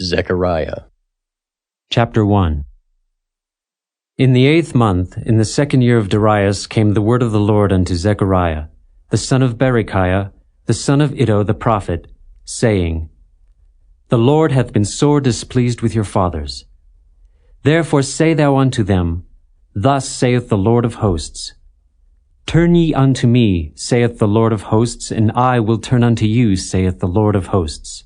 Zechariah. Chapter 1. In the 8th month, in the 2nd year of Darius, came the word of the Lord unto Zechariah, the son of Berechiah, the son of Iddo the prophet, saying, The Lord hath been sore displeased with your fathers. Therefore say thou unto them, Thus saith the Lord of hosts, Turn ye unto me, saith the Lord of hosts, and I will turn unto you, saith the Lord of hosts.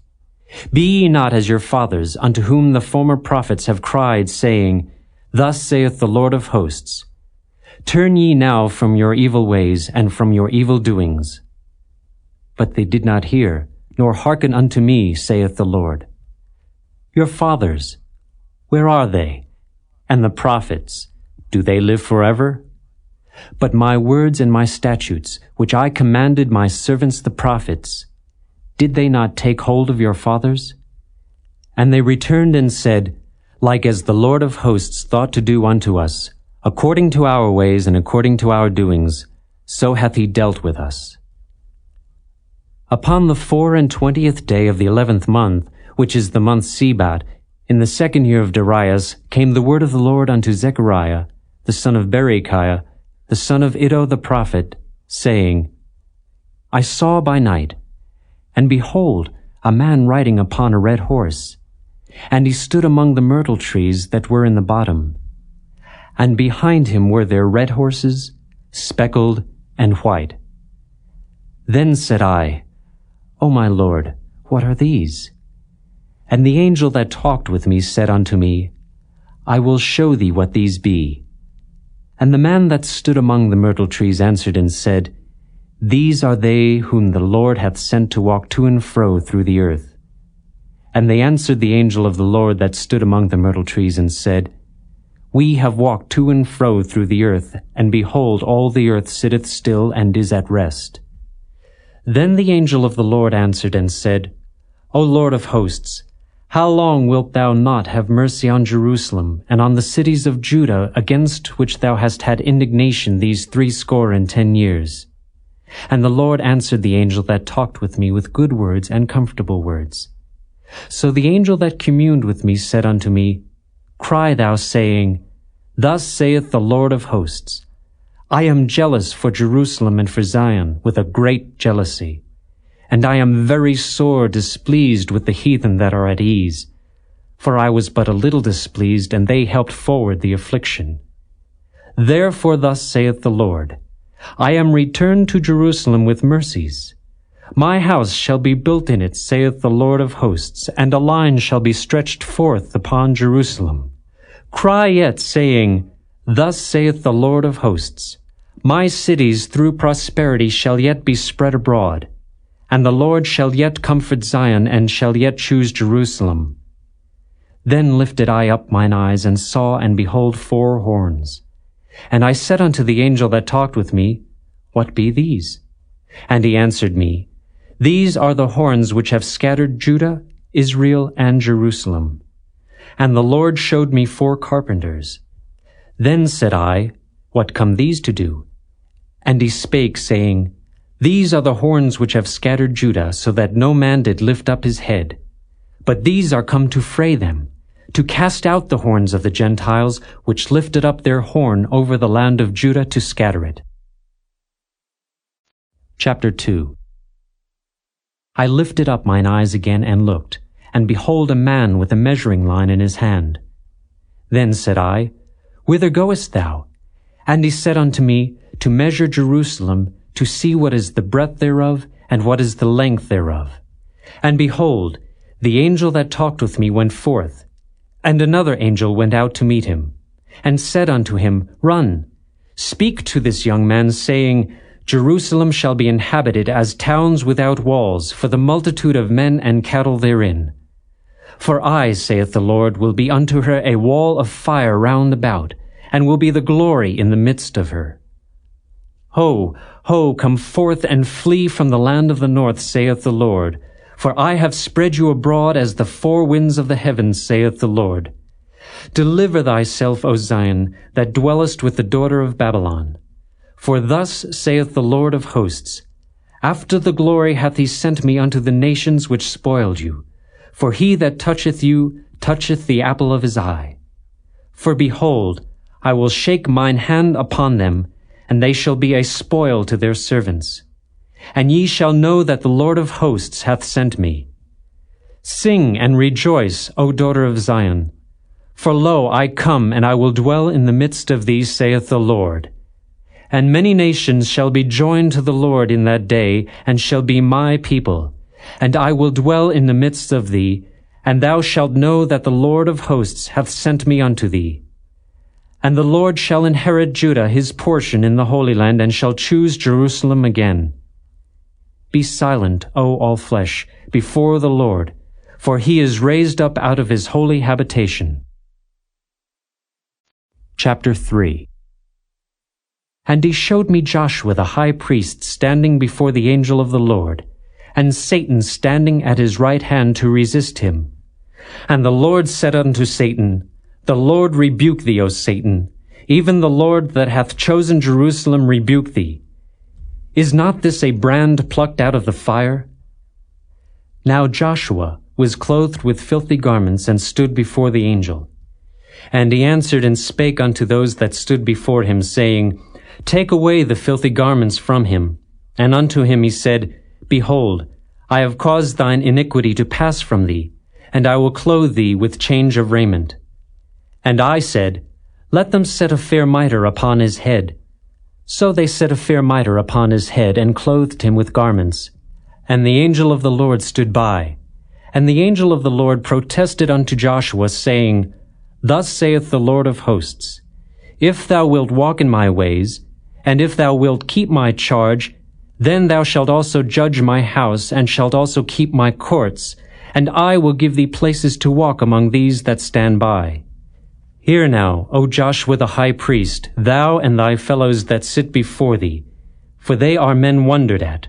Be ye not as your fathers, unto whom the former prophets have cried, saying, Thus saith the Lord of hosts, Turn ye now from your evil ways, and from your evil doings. But they did not hear, nor hearken unto me, saith the Lord. Your fathers, where are they? And the prophets, do they live forever? But my words and my statutes, which I commanded my servants the prophets, did they not take hold of your fathers? And they returned and said, Like as the Lord of hosts thought to do unto us, according to our ways and according to our doings, so hath he dealt with us. Upon the 24th day of the 11th month, which is the month Sebat, in the 2nd year of Darius, came the word of the Lord unto Zechariah, the son of Berechiah, the son of Iddo the prophet, saying, I saw by night, and behold, a man riding upon a red horse, and he stood among the myrtle trees that were in the bottom. And behind him were there red horses, speckled and white. Then said I, O my Lord, what are these? And the angel that talked with me said unto me, I will show thee what these be. And the man that stood among the myrtle trees answered and said, These are they whom the Lord hath sent to walk to and fro through the earth. And they answered the angel of the Lord that stood among the myrtle trees and said, We have walked to and fro through the earth, and behold, all the earth sitteth still and is at rest. Then the angel of the Lord answered and said, O Lord of hosts, how long wilt thou not have mercy on Jerusalem, and on the cities of Judah, against which thou hast had indignation these 70 years? And the Lord answered the angel that talked with me with good words and comfortable words. So the angel that communed with me said unto me, Cry thou, saying, Thus saith the Lord of hosts, I am jealous for Jerusalem and for Zion with a great jealousy. And I am very sore displeased with the heathen that are at ease. For I was but a little displeased, and they helped forward the affliction. Therefore thus saith the Lord, I am returned to Jerusalem with mercies. My house shall be built in it, saith the Lord of hosts, and a line shall be stretched forth upon Jerusalem. Cry yet, saying, Thus saith the Lord of hosts, My cities through prosperity shall yet be spread abroad, and the Lord shall yet comfort Zion, and shall yet choose Jerusalem. Then lifted I up mine eyes, and saw, and behold 4 horns. And I said unto the angel that talked with me, What be these? And he answered me, These are the horns which have scattered Judah, Israel, and Jerusalem. And the Lord showed me 4 carpenters. Then said I, What come these to do? And he spake, saying, These are the horns which have scattered Judah, so that no man did lift up his head. But these are come to fray them, to cast out the horns of the Gentiles, which lifted up their horn over the land of Judah to scatter it. Chapter 2. I lifted up mine eyes again and looked, and behold a man with a measuring line in his hand. Then said I, Whither goest thou? And he said unto me, To measure Jerusalem, to see what is the breadth thereof, and what is the length thereof. And behold, the angel that talked with me went forth, and another angel went out to meet him, and said unto him, Run, speak to this young man, saying, Jerusalem shall be inhabited as towns without walls, for the multitude of men and cattle therein. For I, saith the Lord, will be unto her a wall of fire round about, and will be the glory in the midst of her. Ho, ho, come forth and flee from the land of the north, saith the Lord. For I have spread you abroad as the 4 winds of the heavens, saith the Lord. Deliver thyself, O Zion, that dwellest with the daughter of Babylon. For thus saith the Lord of hosts, After the glory hath he sent me unto the nations which spoiled you. For he that toucheth you toucheth the apple of his eye. For behold, I will shake mine hand upon them, and they shall be a spoil to their servants. And ye shall know that the Lord of hosts hath sent me. Sing and rejoice, O daughter of Zion. For lo, I come, and I will dwell in the midst of thee, saith the Lord. And many nations shall be joined to the Lord in that day, and shall be my people. And I will dwell in the midst of thee, and thou shalt know that the Lord of hosts hath sent me unto thee. And the Lord shall inherit Judah his portion in the Holy Land, and shall choose Jerusalem again. Be silent, O all flesh, before the Lord, for he is raised up out of his holy habitation. Chapter 3. And he showed me Joshua the high priest standing before the angel of the Lord, and Satan standing at his right hand to resist him. And the Lord said unto Satan, The Lord rebuke thee, O Satan, even the Lord that hath chosen Jerusalem rebuke thee. Is not this a brand plucked out of the fire? Now Joshua was clothed with filthy garments, and stood before the angel. And he answered and spake unto those that stood before him, saying, Take away the filthy garments from him. And unto him he said, Behold, I have caused thine iniquity to pass from thee, and I will clothe thee with change of raiment. And I said, Let them set a fair mitre upon his head. So they set a fair mitre upon his head, and clothed him with garments. And the angel of the Lord stood by. And the angel of the Lord protested unto Joshua, saying, Thus saith the Lord of hosts, If thou wilt walk in my ways, and if thou wilt keep my charge, then thou shalt also judge my house, and shalt also keep my courts, and I will give thee places to walk among these that stand by. Hear now, O Joshua the high priest, thou and thy fellows that sit before thee, for they are men wondered at.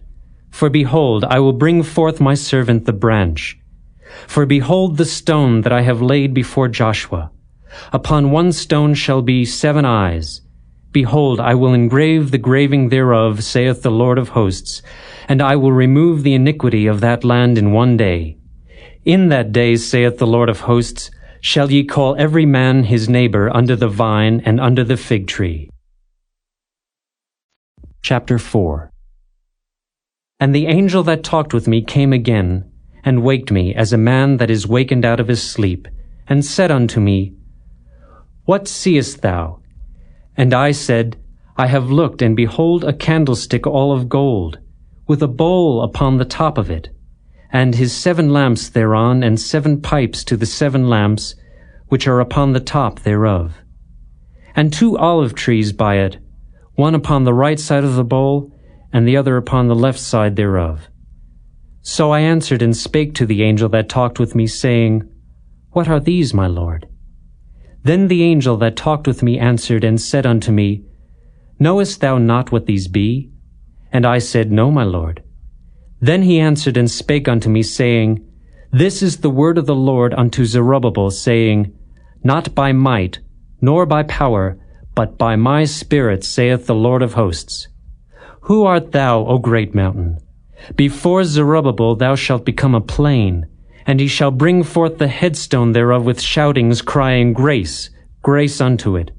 For behold, I will bring forth my servant the branch. For behold the stone that I have laid before Joshua. Upon one stone shall be 7 eyes. Behold, I will engrave the graving thereof, saith the Lord of hosts, and I will remove the iniquity of that land in one day. In that day, saith the Lord of hosts, shall ye call every man his neighbor under the vine and under the fig tree. Chapter 4. And the angel that talked with me came again, and waked me as a man that is wakened out of his sleep, and said unto me, What seest thou? And I said, I have looked, and behold a candlestick all of gold, with a bowl upon the top of it, and his 7 lamps thereon, and 7 pipes to the 7 lamps, which are upon the top thereof. And 2 olive trees by it, one upon the right side of the bowl, and the other upon the left side thereof. So I answered and spake to the angel that talked with me, saying, What are these, my Lord? Then the angel that talked with me answered and said unto me, Knowest thou not what these be? And I said, No, my Lord. Then he answered and spake unto me, saying, This is the word of the Lord unto Zerubbabel, saying, Not by might, nor by power, but by my Spirit, saith the Lord of hosts. Who art thou, O great mountain? Before Zerubbabel thou shalt become a plain, and he shall bring forth the headstone thereof with shoutings, crying, Grace, grace unto it.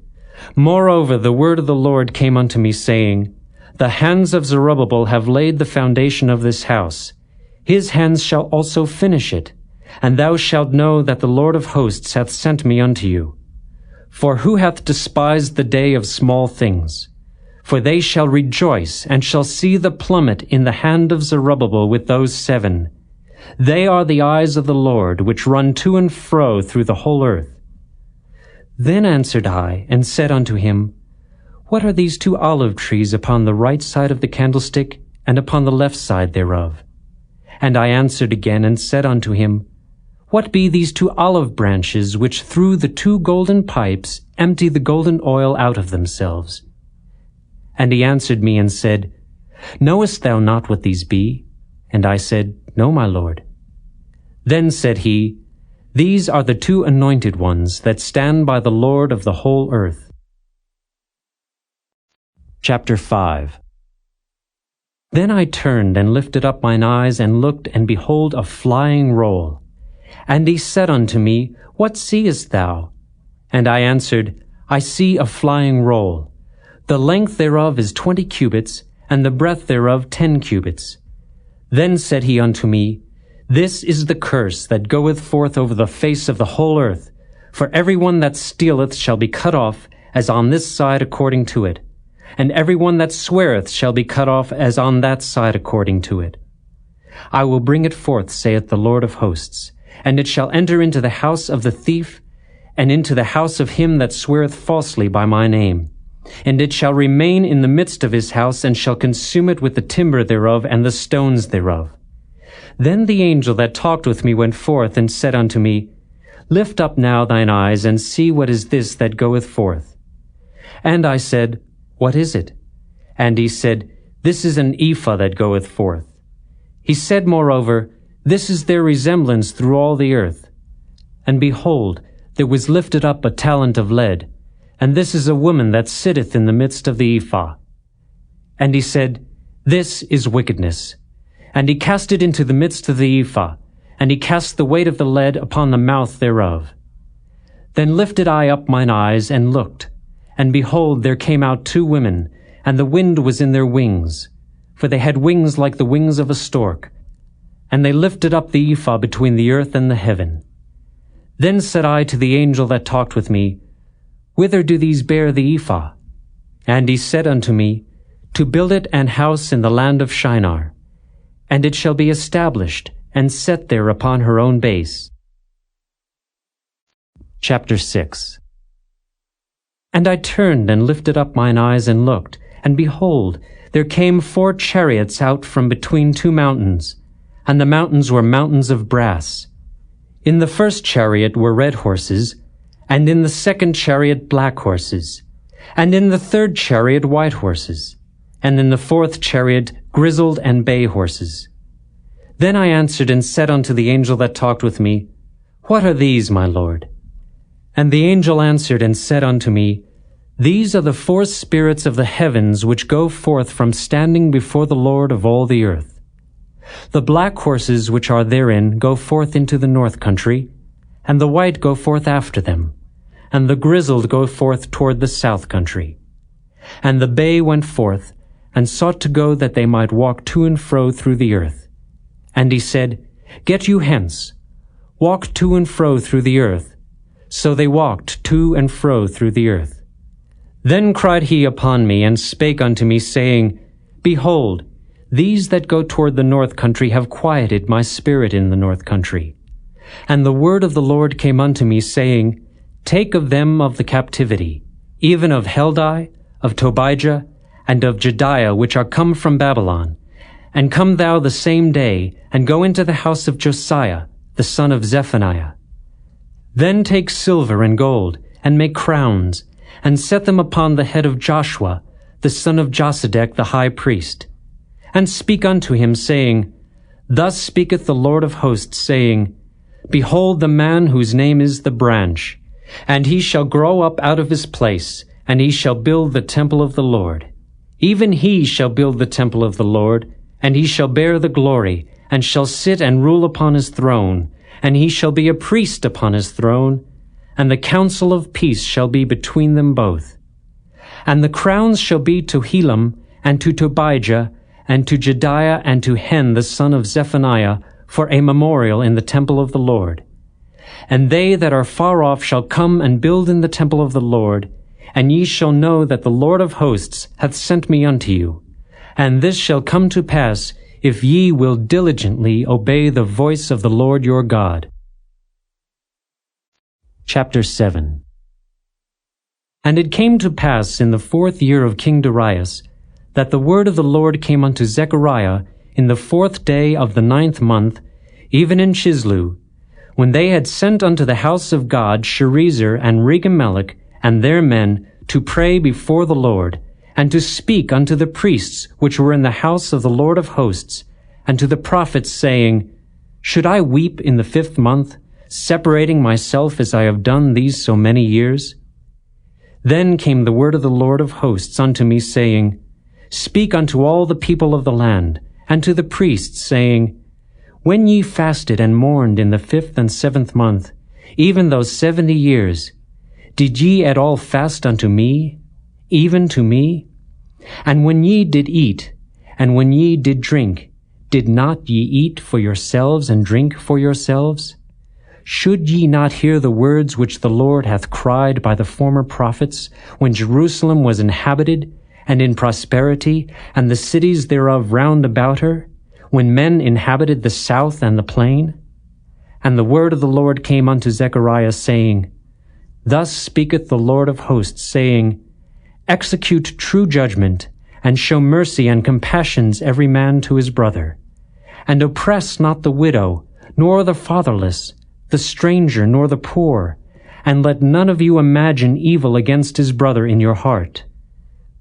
Moreover, the word of the Lord came unto me, saying, The hands of Zerubbabel have laid the foundation of this house. His hands shall also finish it. And thou shalt know that the Lord of hosts hath sent me unto you. For who hath despised the day of small things? For they shall rejoice, and shall see the plummet in the hand of Zerubbabel with those 7. They are the eyes of the Lord, which run to and fro through the whole earth. Then answered I, and said unto him, What are these 2 olive trees upon the right side of the candlestick, and upon the left side thereof? And I answered again, and said unto him, What be these 2 olive branches, which through the 2 golden pipes empty the golden oil out of themselves? And he answered me and said, Knowest thou not what these be? And I said, No, my Lord. Then said he, These are the 2 anointed ones that stand by the Lord of the whole earth. Chapter 5. Then I turned and lifted up mine eyes, and looked, and behold a flying roll. And he said unto me, What seest thou? And I answered, I see a flying roll. The length thereof is 20 cubits, and the breadth thereof 10 cubits. Then said he unto me, This is the curse that goeth forth over the face of the whole earth. For every one that stealeth shall be cut off, as on this side according to it. And every one that sweareth shall be cut off, as on that side according to it. I will bring it forth, saith the Lord of hosts, and it shall enter into the house of the thief, and into the house of him that sweareth falsely by my name. And it shall remain in the midst of his house, and shall consume it with the timber thereof and the stones thereof. Then the angel that talked with me went forth, and said unto me, Lift up now thine eyes, and see what is this that goeth forth. And I said, What is it? And he said, This is an ephah that goeth forth. He said moreover, This is their resemblance through all the earth. And behold, there was lifted up a talent of lead, and this is a woman that sitteth in the midst of the ephah. And he said, This is wickedness. And he cast it into the midst of the ephah, and he cast the weight of the lead upon the mouth thereof. Then lifted I up mine eyes, and looked, and behold, there came out 2 women, and the wind was in their wings, for they had wings like the wings of a stork. And they lifted up the ephah between the earth and the heaven. Then said I to the angel that talked with me, Whither do these bear the ephah? And he said unto me, To build it an house in the land of Shinar. And it shall be established, and set there upon her own base. Chapter 6. And I turned and lifted up mine eyes and looked, and behold, there came 4 chariots out from between 2 mountains, and the mountains were mountains of brass. In the first chariot were red horses, and in the second chariot black horses, and in the third chariot white horses, and in the fourth chariot grizzled and bay horses. Then I answered and said unto the angel that talked with me, What are these, my Lord? And the angel answered and said unto me, These are the 4 spirits of the heavens which go forth from standing before the Lord of all the earth. The black horses which are therein go forth into the north country, and the white go forth after them, and the grizzled go forth toward the south country. And the bay went forth, and sought to go that they might walk to and fro through the earth. And he said, Get you hence, walk to and fro through the earth. So they walked to and fro through the earth. Then cried he upon me, and spake unto me, saying, Behold, these that go toward the north country have quieted my spirit in the north country. And the word of the Lord came unto me, saying, Take of them of the captivity, even of Heldai, of Tobijah, and of Jediah, which are come from Babylon, and come thou the same day, and go into the house of Josiah, the son of Zephaniah. Then take silver and gold, and make crowns, and set them upon the head of Joshua, the son of Josedech the high priest. And speak unto him, saying, Thus speaketh the Lord of hosts, saying, Behold the man whose name is the branch, and he shall grow up out of his place, and he shall build the temple of the Lord. Even he shall build the temple of the Lord, and he shall bear the glory, and shall sit and rule upon his throne, and he shall be a priest upon his throne, and the counsel of peace shall be between them both. And the crowns shall be to Helam, and to Tobijah, and to Jediah, and to Hen the son of Zephaniah, for a memorial in the temple of the Lord. And they that are far off shall come and build in the temple of the Lord, and ye shall know that the Lord of hosts hath sent me unto you. And this shall come to pass, if ye will diligently obey the voice of the Lord your God. Chapter 7. And it came to pass in the 4th year of King Darius, that the word of the Lord came unto Zechariah in the 4th day of the 9th month, even in Chislu, when they had sent unto the house of God Sherezer and Regemelech and their men to pray before the Lord, and to speak unto the priests which were in the house of the Lord of hosts, and to the prophets, saying, Should I weep in the 5th month, separating myself as I have done these so many years? Then came the word of the Lord of hosts unto me, saying, Speak unto all the people of the land, and to the priests, saying, When ye fasted and mourned in the 5th and 7th month, even those 70 years, did ye at all fast unto me, even to me? And when ye did eat, and when ye did drink, did not ye eat for yourselves and drink for yourselves? Should ye not hear the words which the Lord hath cried by the former prophets, when Jerusalem was inhabited, and in prosperity, and the cities thereof round about her, when men inhabited the south and the plain? And the word of the Lord came unto Zechariah, saying, Thus speaketh the Lord of hosts, saying, Execute true judgment, and show mercy and compassions every man to his brother. And oppress not the widow, nor the fatherless, the stranger, nor the poor, and let none of you imagine evil against his brother in your heart.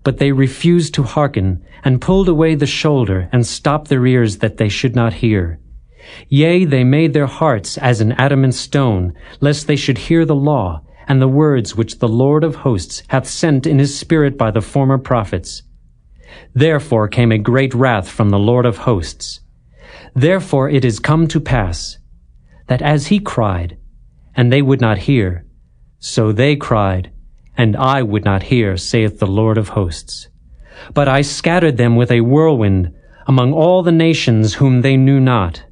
But they refused to hearken, and pulled away the shoulder, and stopped their ears that they should not hear. Yea, they made their hearts as an adamant stone, lest they should hear the law, and the words which the Lord of hosts hath sent in his Spirit by the former prophets. Therefore came a great wrath from the Lord of hosts. Therefore it is come to pass, that as he cried, and they would not hear, so they cried, and I would not hear, saith the Lord of hosts. But I scattered them with a whirlwind among all the nations whom they knew not.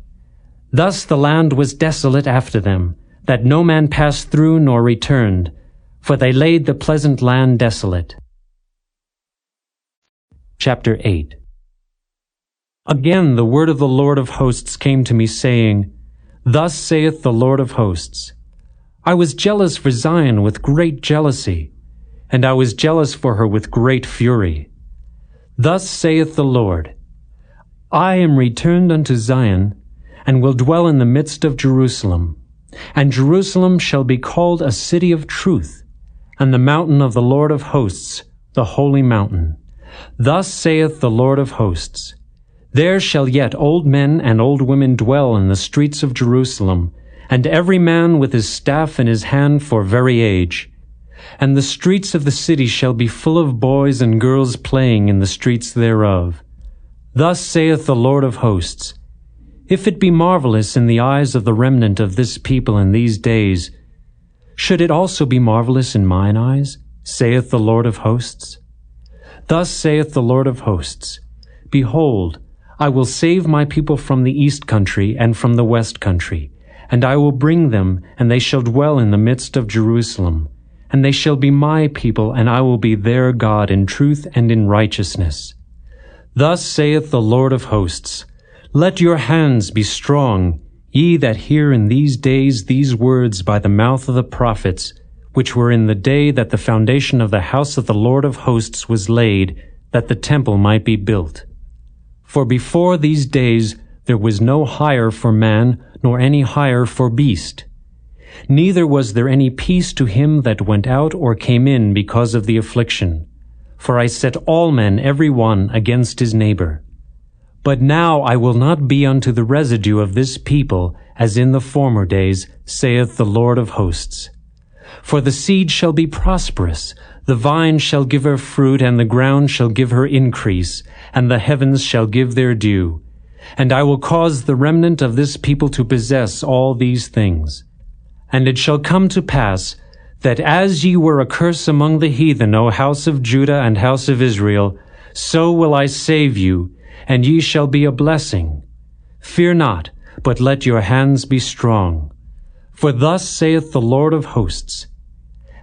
Thus the land was desolate after them, that no man passed through nor returned, for they laid the pleasant land desolate. Chapter 8. Again the word of the Lord of hosts came to me, saying, Thus saith the Lord of hosts, I was jealous for Zion with great jealousy, and I was jealous for her with great fury. Thus saith the Lord, I am returned unto Zion, and will dwell in the midst of Jerusalem. And Jerusalem shall be called a city of truth, and the mountain of the Lord of hosts, the holy mountain. Thus saith the Lord of hosts, There shall yet old men and old women dwell in the streets of Jerusalem, and every man with his staff in his hand for very age. And the streets of the city shall be full of boys and girls playing in the streets thereof. Thus saith the Lord of hosts, If it be marvelous in the eyes of the remnant of this people in these days, should it also be marvelous in mine eyes, saith the Lord of hosts? Thus saith the Lord of hosts, Behold, I will save my people from the east country and from the west country, and I will bring them, and they shall dwell in the midst of Jerusalem. And they shall be my people, and I will be their God in truth and in righteousness. Thus saith the Lord of hosts, Let your hands be strong, ye that hear in these days these words by the mouth of the prophets, which were in the day that the foundation of the house of the Lord of hosts was laid, that the temple might be built. For before these days there was no hire for man, nor any hire for beast. Neither was there any peace to him that went out or came in because of the affliction. For I set all men every one against his neighbor. But now I will not be unto the residue of this people as in the former days, saith the Lord of hosts. For the seed shall be prosperous, the vine shall give her fruit, and the ground shall give her increase, and the heavens shall give their dew. And I will cause the remnant of this people to possess all these things. And it shall come to pass, that as ye were a curse among the heathen, O house of Judah and house of Israel, so will I save you, and ye shall be a blessing. Fear not, but let your hands be strong. For thus saith the Lord of hosts,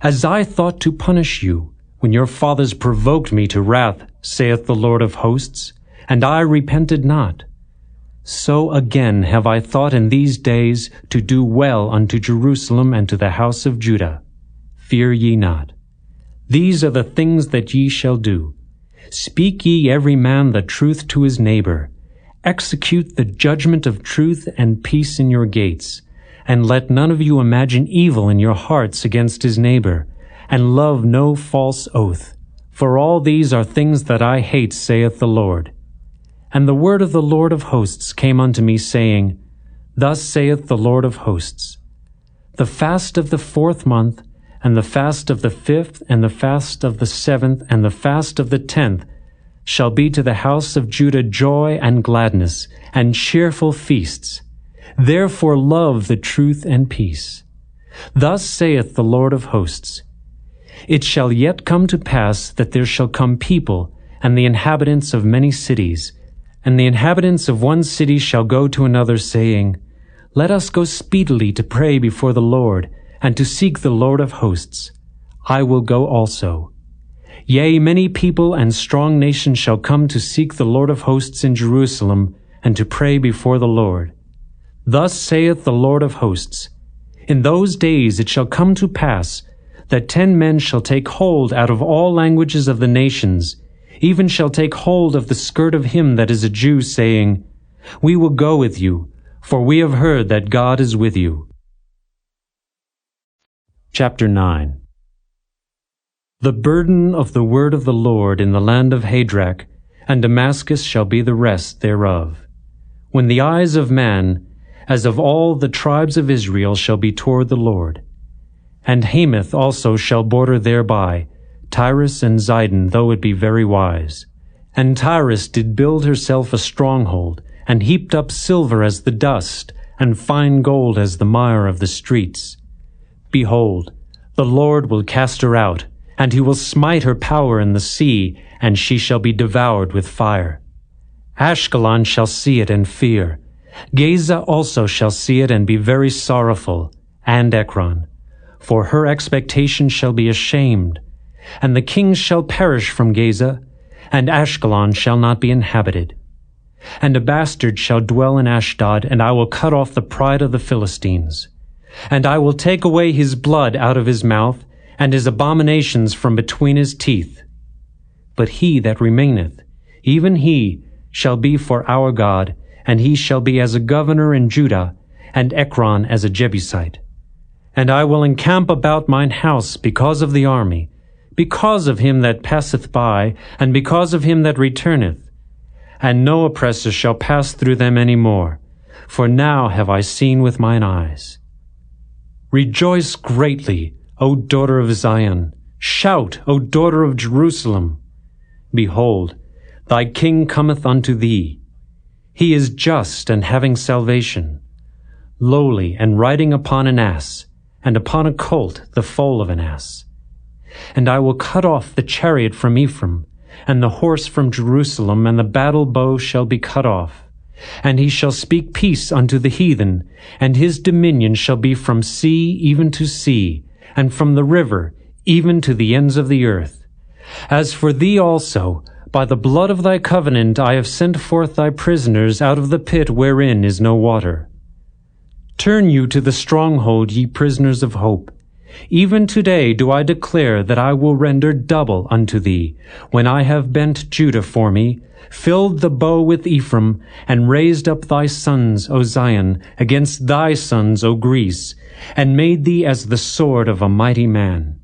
As I thought to punish you, when your fathers provoked me to wrath, saith the Lord of hosts, and I repented not, so again have I thought in these days to do well unto Jerusalem and to the house of Judah. Fear ye not. These are the things that ye shall do. Speak ye every man the truth to his neighbor. Execute the judgment of truth and peace in your gates. And let none of you imagine evil in your hearts against his neighbor. And love no false oath. For all these are things that I hate, saith the Lord. And the word of the Lord of hosts came unto me, saying, Thus saith the Lord of hosts, The fast of the 4th month, and the fast of the 5th, and the fast of the 7th, and the fast of the 10th, shall be to the house of Judah joy and gladness, and cheerful feasts. Therefore love the truth and peace. Thus saith the Lord of hosts, It shall yet come to pass that there shall come people, and the inhabitants of many cities, and the inhabitants of one city shall go to another, saying, Let us go speedily to pray before the Lord, and to seek the Lord of hosts. I will go also. Yea, many people and strong nations shall come to seek the Lord of hosts in Jerusalem, and to pray before the Lord. Thus saith the Lord of hosts, In those days it shall come to pass, that 10 men shall take hold out of all languages of the nations, even shall take hold of the skirt of him that is a Jew, saying, We will go with you, for we have heard that God is with you. Chapter 9. The burden of the word of the Lord in the land of Hadrach, and Damascus shall be the rest thereof. When the eyes of man, as of all the tribes of Israel, shall be toward the Lord. And Hamath also shall border thereby, Tyrus and Zidon, though it be very wise. And Tyrus did build herself a stronghold, and heaped up silver as the dust, and fine gold as the mire of the streets. Behold, the Lord will cast her out, and he will smite her power in the sea, and she shall be devoured with fire. Ashkelon shall see it and fear. Gaza also shall see it and be very sorrowful, and Ekron. For her expectation shall be ashamed, and the kings shall perish from Gaza, and Ashkelon shall not be inhabited. And a bastard shall dwell in Ashdod, and I will cut off the pride of the Philistines. And I will take away his blood out of his mouth, and his abominations from between his teeth. But he that remaineth, even he, shall be for our God, and he shall be as a governor in Judah, and Ekron as a Jebusite. And I will encamp about mine house because of the army, because of him that passeth by, and because of him that returneth. And no oppressor shall pass through them any more, for now have I seen with mine eyes. Rejoice greatly, O daughter of Zion. Shout, O daughter of Jerusalem. Behold, thy king cometh unto thee. He is just and having salvation, lowly and riding upon an ass, and upon a colt the foal of an ass. And I will cut off the chariot from Ephraim, and the horse from Jerusalem, and the battle bow shall be cut off. And he shall speak peace unto the heathen, and his dominion shall be from sea even to sea, and from the river even to the ends of the earth. As for thee also, by the blood of thy covenant I have sent forth thy prisoners out of the pit wherein is no water. Turn you to the stronghold, ye prisoners of hope. Even today do I declare that I will render double unto thee, when I have bent Judah for me, filled the bow with Ephraim, and raised up thy sons, O Zion, against thy sons, O Greece, and made thee as the sword of a mighty man.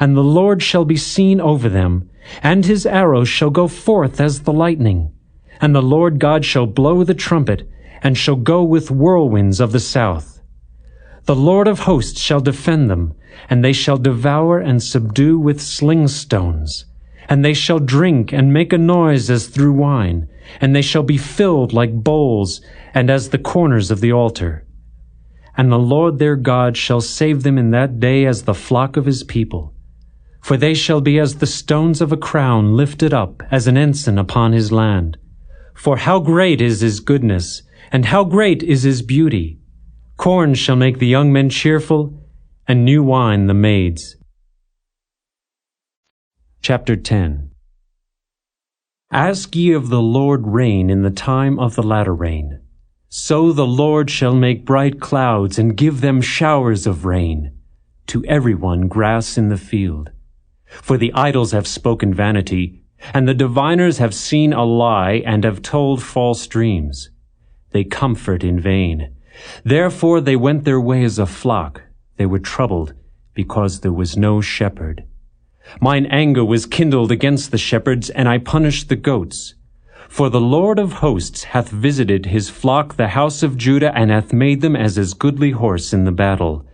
And the Lord shall be seen over them, and his arrows shall go forth as the lightning. And the Lord God shall blow the trumpet, and shall go with whirlwinds of the south. The Lord of hosts shall defend them, and they shall devour and subdue with sling stones. And they shall drink and make a noise as through wine, and they shall be filled like bowls, and as the corners of the altar. And the Lord their God shall save them in that day as the flock of his people. For they shall be as the stones of a crown lifted up as an ensign upon his land. For how great is his goodness, and how great is his beauty! Corn shall make the young men cheerful, and new wine the maids. Chapter 10. Ask ye of the Lord rain in the time of the latter rain. So the Lord shall make bright clouds, and give them showers of rain, to every one grass in the field. For the idols have spoken vanity, and the diviners have seen a lie, and have told false dreams. They comfort in vain. Therefore they went their way as a flock. They were troubled, because there was no shepherd. Mine anger was kindled against the shepherds, and I punished the goats. For the Lord of hosts hath visited his flock, the house of Judah, and hath made them as his goodly horse in the battle.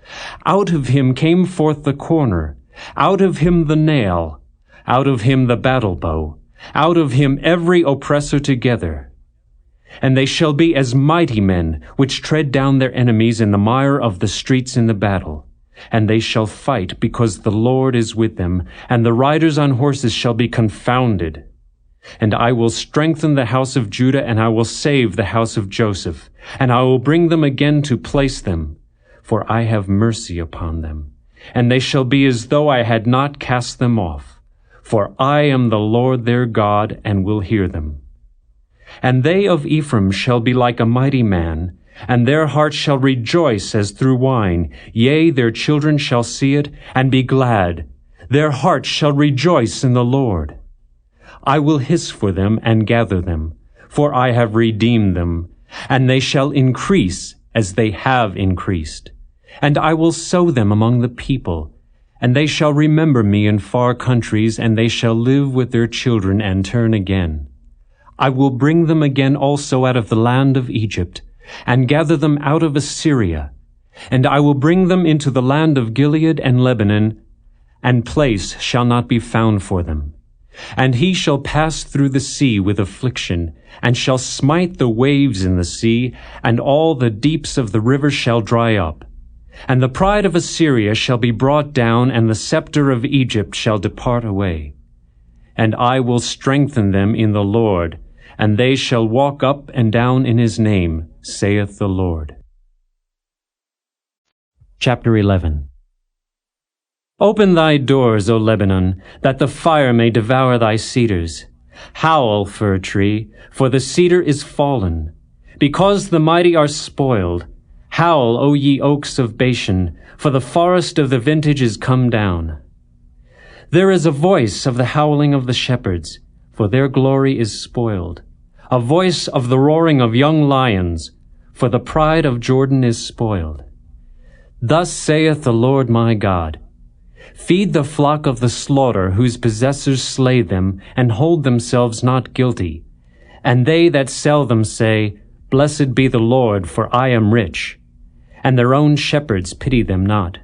Out of him came forth the corner, out of him the nail, out of him the battle bow, out of him every oppressor together. And they shall be as mighty men, which tread down their enemies in the mire of the streets in the battle. And they shall fight, because the Lord is with them, and the riders on horses shall be confounded. And I will strengthen the house of Judah, and I will save the house of Joseph, and I will bring them again to place them, for I have mercy upon them. And they shall be as though I had not cast them off, for I am the Lord their God, and will hear them. And they of Ephraim shall be like a mighty man, and their heart shall rejoice as through wine. Yea, their children shall see it, and be glad. Their heart shall rejoice in the Lord. I will hiss for them and gather them, for I have redeemed them, and they shall increase as they have increased. And I will sow them among the people, and they shall remember me in far countries, and they shall live with their children and turn again. I will bring them again also out of the land of Egypt, and gather them out of Assyria. And I will bring them into the land of Gilead and Lebanon, and place shall not be found for them. And he shall pass through the sea with affliction, and shall smite the waves in the sea, and all the deeps of the river shall dry up. And the pride of Assyria shall be brought down, and the scepter of Egypt shall depart away. And I will strengthen them in the Lord, and they shall walk up and down in his name, saith the Lord. Chapter 11. Open thy doors, O Lebanon, that the fire may devour thy cedars. Howl, fir tree, for the cedar is fallen. Because the mighty are spoiled. Howl, O ye oaks of Bashan, for the forest of the vintage is come down. There is a voice of the howling of the shepherds, for their glory is spoiled. A voice of the roaring of young lions, for the pride of Jordan is spoiled. Thus saith the Lord my God, feed the flock of the slaughter, whose possessors slay them, and hold themselves not guilty. And they that sell them say, Blessed be the Lord, for I am rich. And their own shepherds pity them not.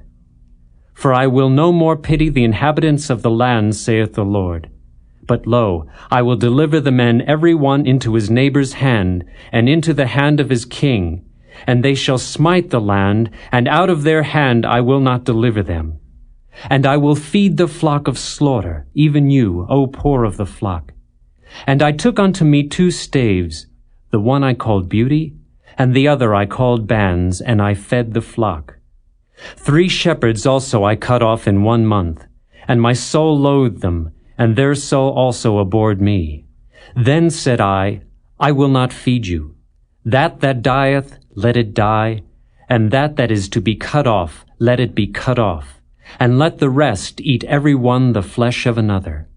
For I will no more pity the inhabitants of the land, saith the Lord. But lo, I will deliver the men every one into his neighbor's hand, and into the hand of his king. And they shall smite the land, and out of their hand I will not deliver them. And I will feed the flock of slaughter, even you, O poor of the flock. And I took unto me 2 staves, the one I called Beauty, and the other I called Bands, and I fed the flock. 3 shepherds also I cut off in 1 month, and my soul loathed them, and their soul also abhorred me. Then said I will not feed you. That dieth, let it die, and that is to be cut off, let it be cut off, and let the rest eat every one the flesh of another.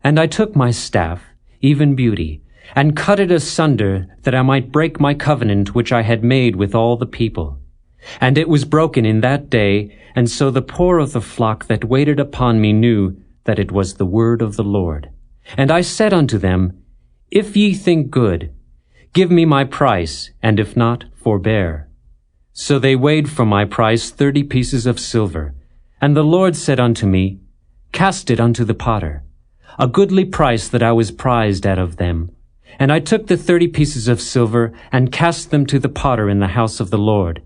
And I took my staff, even Beauty, and cut it asunder, that I might break my covenant which I had made with all the people. And it was broken in that day, and so the poor of the flock that waited upon me knew that it was the word of the Lord. And I said unto them, If ye think good, give me my price, and if not, forbear. So they weighed for my price 30 pieces of silver. And the Lord said unto me, Cast it unto the potter, a goodly price that I was prized out of them. And I took the 30 pieces of silver, and cast them to the potter in the house of the Lord.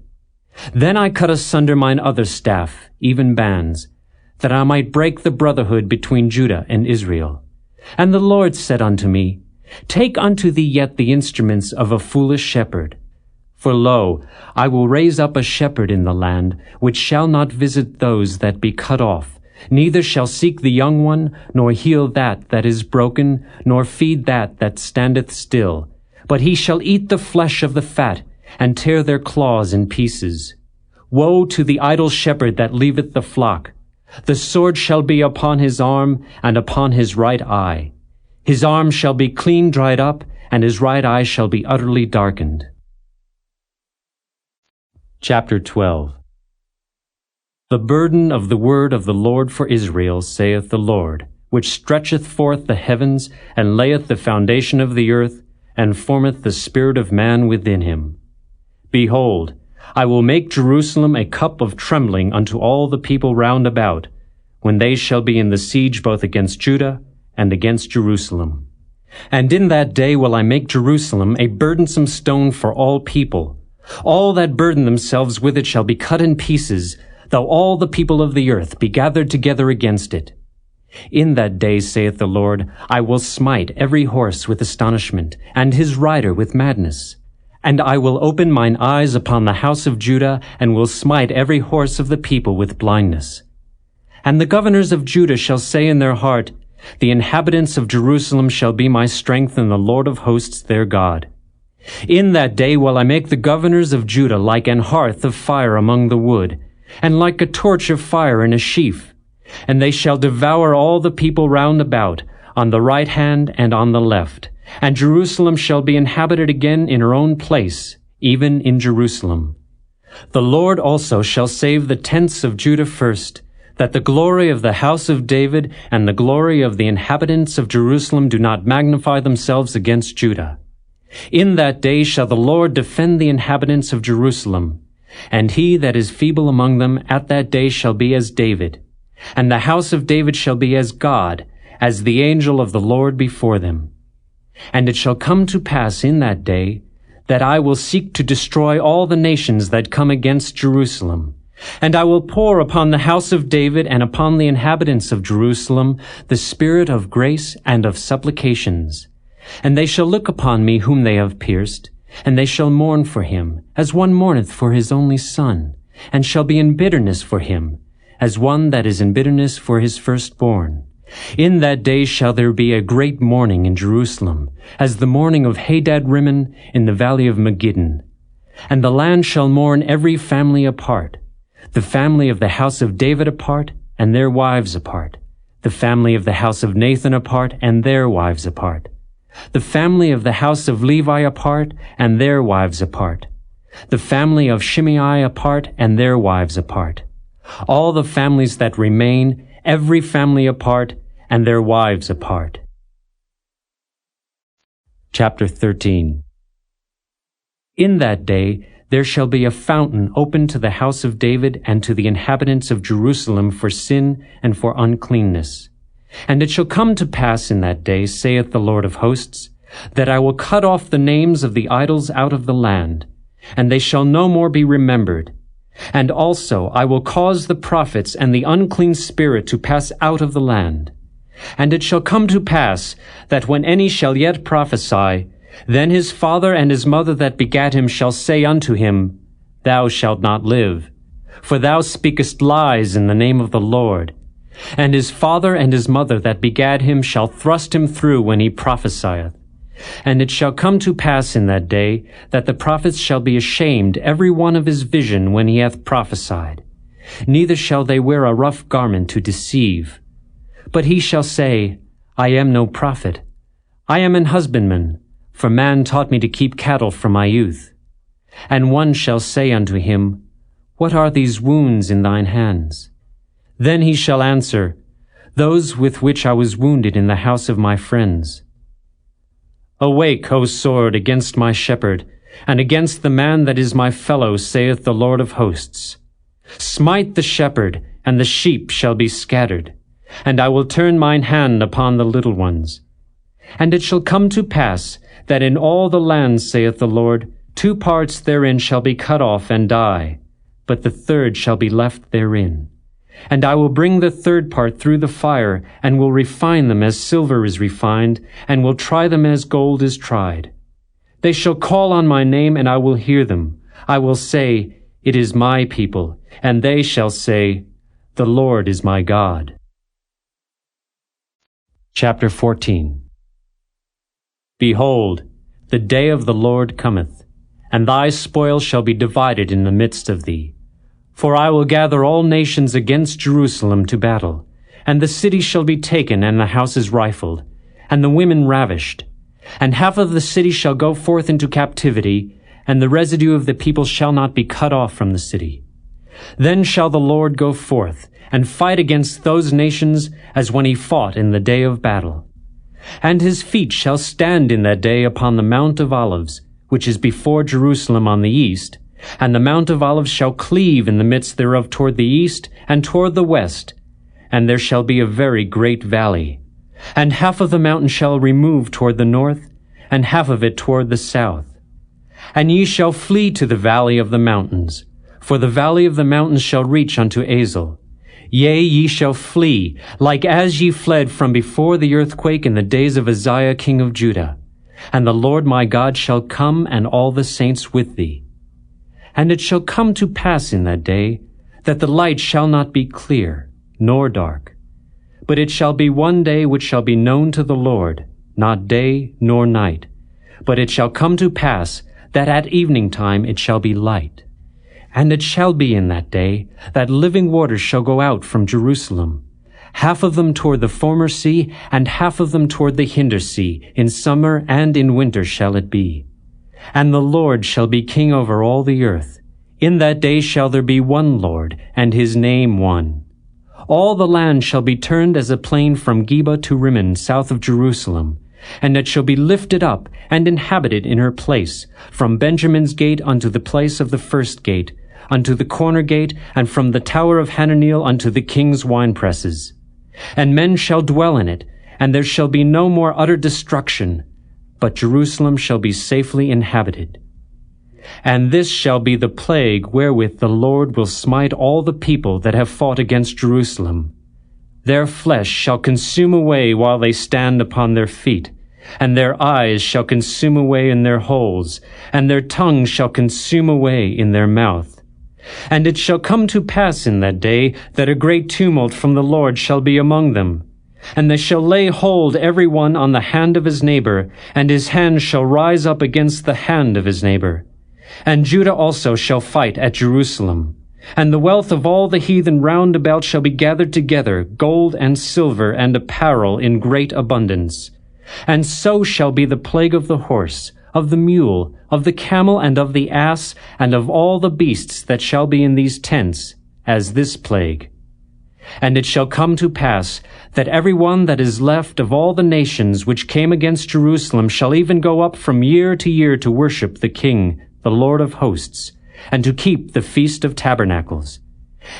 Then I cut asunder mine other staff, even Bands, that I might break the brotherhood between Judah and Israel. And the Lord said unto me, Take unto thee yet the instruments of a foolish shepherd. For lo, I will raise up a shepherd in the land, which shall not visit those that be cut off, neither shall seek the young one, nor heal that is broken, nor feed that standeth still. But he shall eat the flesh of the fat, and tear their claws in pieces. Woe to the idle shepherd that leaveth the flock! The sword shall be upon his arm, and upon his right eye. His arm shall be clean dried up, and his right eye shall be utterly darkened. Chapter 12. The burden of the word of the Lord for Israel, saith the Lord, which stretcheth forth the heavens, and layeth the foundation of the earth, and formeth the spirit of man within him. Behold, I will make Jerusalem a cup of trembling unto all the people round about, when they shall be in the siege both against Judah and against Jerusalem. And in that day will I make Jerusalem a burdensome stone for all people. All that burden themselves with it shall be cut in pieces, though all the people of the earth be gathered together against it. In that day, saith the Lord, I will smite every horse with astonishment, and his rider with madness. And I will open mine eyes upon the house of Judah, and will smite every horse of the people with blindness. And the governors of Judah shall say in their heart, The inhabitants of Jerusalem shall be my strength, and the Lord of hosts their God. In that day will I make the governors of Judah like an hearth of fire among the wood, and like a torch of fire in a sheaf. And they shall devour all the people round about, on the right hand and on the left. And Jerusalem shall be inhabited again in her own place, even in Jerusalem. The Lord also shall save the tents of Judah first, that the glory of the house of David and the glory of the inhabitants of Jerusalem do not magnify themselves against Judah. In that day shall the Lord defend the inhabitants of Jerusalem, and he that is feeble among them at that day shall be as David, and the house of David shall be as God, as the angel of the Lord before them. And it shall come to pass in that day, that I will seek to destroy all the nations that come against Jerusalem. And I will pour upon the house of David and upon the inhabitants of Jerusalem the spirit of grace and of supplications. And they shall look upon me whom they have pierced, and they shall mourn for him, as one mourneth for his only son, and shall be in bitterness for him, as one that is in bitterness for his firstborn. In that day shall there be a great mourning in Jerusalem, as the mourning of Hadad-rimmon in the valley of Megiddon. And the land shall mourn every family apart, the family of the house of David apart, and their wives apart, the family of the house of Nathan apart, and their wives apart, the family of the house of Levi apart, and their wives apart, the family of Shimei apart, and their wives apart, all the families that remain, every family apart, and their wives apart. Chapter 13. In that day there shall be a fountain open to the house of David and to the inhabitants of Jerusalem for sin and for uncleanness. And it shall come to pass in that day, saith the Lord of hosts, that I will cut off the names of the idols out of the land, and they shall no more be remembered. And also I will cause the prophets and the unclean spirit to pass out of the land. And it shall come to pass that when any shall yet prophesy, then his father and his mother that begat him shall say unto him, Thou shalt not live, for thou speakest lies in the name of the Lord. And his father and his mother that begat him shall thrust him through when he prophesieth. And it shall come to pass in that day that the prophets shall be ashamed every one of his vision when he hath prophesied. Neither shall they wear a rough garment to deceive. But he shall say, I am no prophet. I am an husbandman, for man taught me to keep cattle from my youth. And one shall say unto him, What are these wounds in thine hands? Then he shall answer, Those with which I was wounded in the house of my friends. Awake, O sword, against my shepherd, and against the man that is my fellow, saith the Lord of hosts. Smite the shepherd, and the sheep shall be scattered, and I will turn mine hand upon the little ones. And it shall come to pass, that in all the land, saith the Lord, 2 parts therein shall be cut off and die, but the third shall be left therein. And I will bring the third part through the fire, and will refine them as silver is refined, and will try them as gold is tried. They shall call on my name, and I will hear them. I will say, It is my people, and they shall say, The Lord is my God. Chapter 14. Behold, the day of the Lord cometh, and thy spoil shall be divided in the midst of thee. For I will gather all nations against Jerusalem to battle, and the city shall be taken, and the houses rifled, and the women ravished. And half of the city shall go forth into captivity, and the residue of the people shall not be cut off from the city. Then shall the Lord go forth, and fight against those nations as when he fought in the day of battle. And his feet shall stand in that day upon the Mount of Olives, which is before Jerusalem on the east, and the Mount of Olives shall cleave in the midst thereof toward the east and toward the west, and there shall be a very great valley. And half of the mountain shall remove toward the north, and half of it toward the south. And ye shall flee to the valley of the mountains, for the valley of the mountains shall reach unto Azel. Yea, ye shall flee, like as ye fled from before the earthquake in the days of Uzziah king of Judah. And the Lord my God shall come, and all the saints with thee. And it shall come to pass in that day, that the light shall not be clear, nor dark. But it shall be one day which shall be known to the Lord, not day nor night. But it shall come to pass, that at evening time it shall be light. And it shall be in that day, that living waters shall go out from Jerusalem, half of them toward the former sea, and half of them toward the hinder sea. In summer and in winter shall it be. And the Lord shall be king over all the earth. In that day shall there be one Lord, and his name one. All the land shall be turned as a plain from Geba to Rimmon, south of Jerusalem. And it shall be lifted up, and inhabited in her place, from Benjamin's gate unto the place of the first gate, unto the corner gate, and from the tower of Hananeel unto the king's winepresses. And men shall dwell in it, and there shall be no more utter destruction, but Jerusalem shall be safely inhabited. And this shall be the plague wherewith the Lord will smite all the people that have fought against Jerusalem. Their flesh shall consume away while they stand upon their feet, and their eyes shall consume away in their holes, and their tongue shall consume away in their mouth. And it shall come to pass in that day that a great tumult from the Lord shall be among them. And they shall lay hold every one on the hand of his neighbor, and his hand shall rise up against the hand of his neighbor. And Judah also shall fight at Jerusalem. And the wealth of all the heathen round about shall be gathered together, gold and silver and apparel in great abundance. And so shall be the plague of the horse, of the mule, of the camel, and of the ass, and of all the beasts that shall be in these tents, as this plague. And it shall come to pass, that every one that is left of all the nations which came against Jerusalem shall even go up from year to year to worship the King, the Lord of hosts, and to keep the Feast of Tabernacles.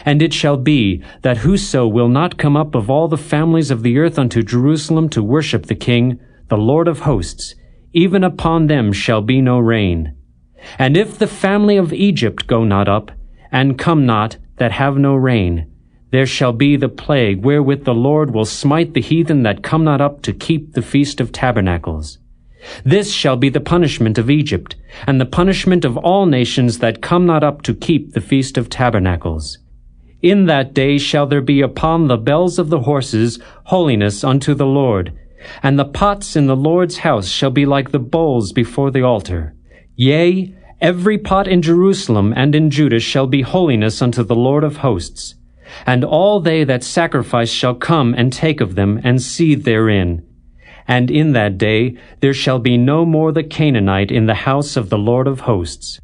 And it shall be, that whoso will not come up of all the families of the earth unto Jerusalem to worship the King, the Lord of hosts, even upon them shall be no rain. And if the family of Egypt go not up, and come not, that have no rain, there shall be the plague wherewith the Lord will smite the heathen that come not up to keep the Feast of Tabernacles. This shall be the punishment of Egypt, and the punishment of all nations that come not up to keep the Feast of Tabernacles. In that day shall there be upon the bells of the horses holiness unto the Lord, and the pots in the Lord's house shall be like the bowls before the altar. Yea, every pot in Jerusalem and in Judah shall be holiness unto the Lord of hosts. And all they that sacrifice shall come and take of them, and seethe therein. And in that day there shall be no more the Canaanite in the house of the Lord of hosts.